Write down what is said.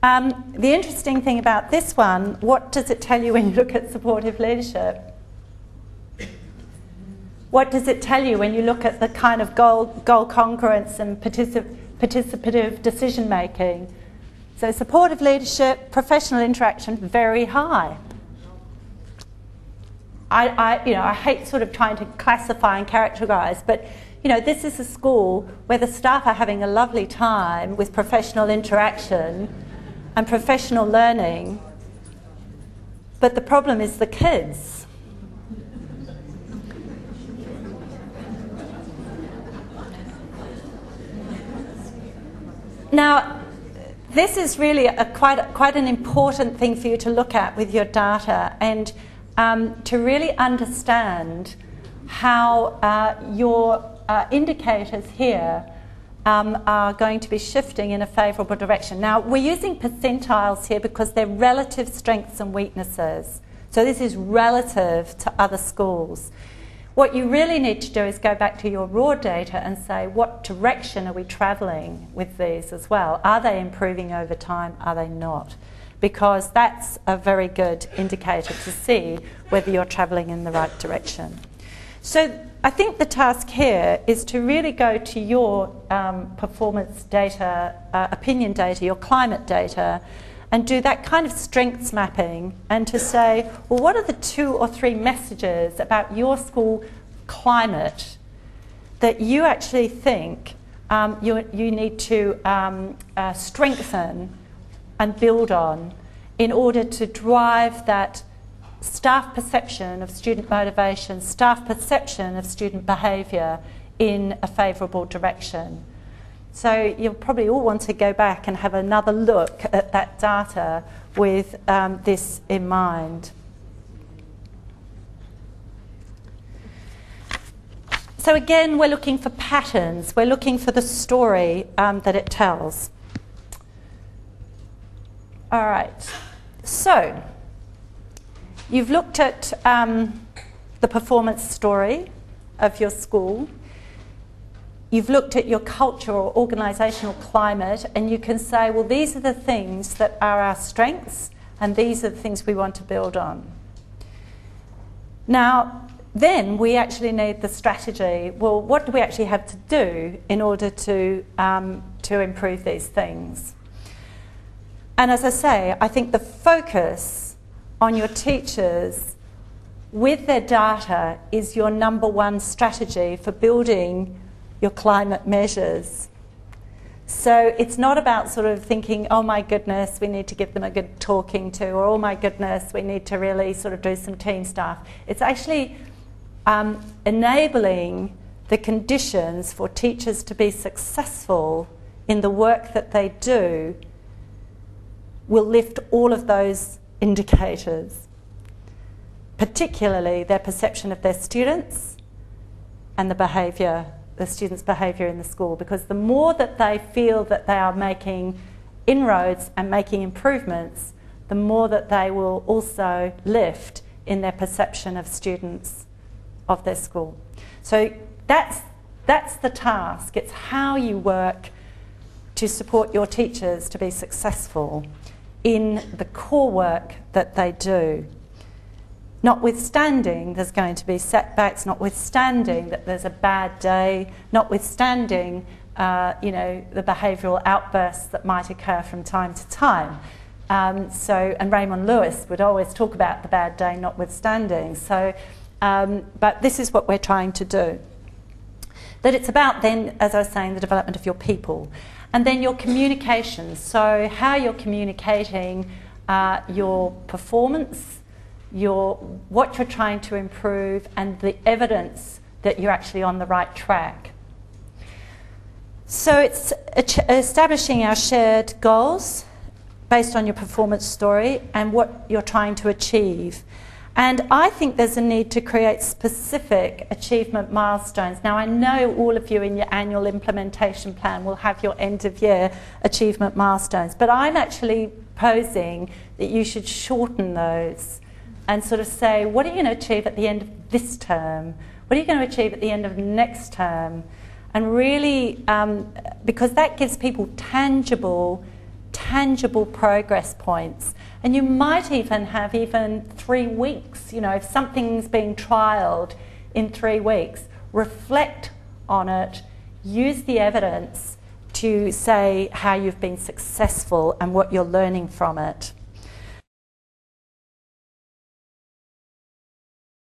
The interesting thing about this one, what does it tell you when you look at supportive leadership? What does it tell you when you look at the kind of goal congruence and participative decision making? So supportive leadership, professional interaction, very high. I hate sort of trying to classify and characterise, but this is a school where the staff are having a lovely time with professional interaction and professional learning, but the problem is the kids. Now, this is really quite an important thing for you to look at with your data, and to really understand how your indicators here are going to be shifting in a favourable direction. Now, we're using percentiles here because they're relative strengths and weaknesses. So this is relative to other schools. What you really need to do is go back to your raw data and say, what direction are we travelling with these as well? Are they improving over time? Are they not? Because that's a very good indicator to see whether you're travelling in the right direction. So I think the task here is to really go to your performance data, opinion data, your climate data, and do that kind of strengths mapping, and to say, well, what are the 2 or 3 messages about your school climate that you actually think you need to strengthen and build on in order to drive that staff perception of student motivation, staff perception of student behaviour in a favourable direction. So you'll probably all want to go back and have another look at that data with this in mind. So again, we're looking for patterns. We're looking for the story that it tells. All right. So you've looked at the performance story of your school. You've looked at your culture or organisational climate, and you can say, well, these are the things that are our strengths, and these are the things we want to build on. Now, then we actually need the strategy. Well, what do we actually have to do in order to improve these things? And as I say, I think the focus on your teachers with their data is your number one strategy for building your climate measures. So it's not about sort of thinking, oh my goodness, we need to give them a good talking to, or oh my goodness, we need to really sort of do some team stuff. It's actually enabling the conditions for teachers to be successful in the work that they do will lift all of those indicators, particularly their perception of their students and the students' behaviour in the school, because the more that they feel that they are making inroads and making improvements, the more that they will also lift in their perception of students of their school. So that's the task. It's how you work to support your teachers to be successful in the core work that they do. Notwithstanding there's going to be setbacks, notwithstanding that there's a bad day, notwithstanding the behavioural outbursts that might occur from time to time. And Raymond Lewis would always talk about the bad day notwithstanding. So, but this is what we're trying to do. That it's about then, as I was saying, the development of your people. And then your communication. So how you're communicating your performance, what you're trying to improve, and the evidence that you're actually on the right track. So it's establishing our shared goals based on your performance story and what you're trying to achieve. And I think there's a need to create specific achievement milestones. Now, I know all of you in your annual implementation plan will have your end-of-year achievement milestones, but I'm actually posing that you should shorten those and sort of say, what are you going to achieve at the end of this term? What are you going to achieve at the end of next term? And really, because that gives people tangible tangible progress points. And you might even have 3 weeks, you know, if something's being trialled in 3 weeks, reflect on it, use the evidence to say how you've been successful and what you're learning from it.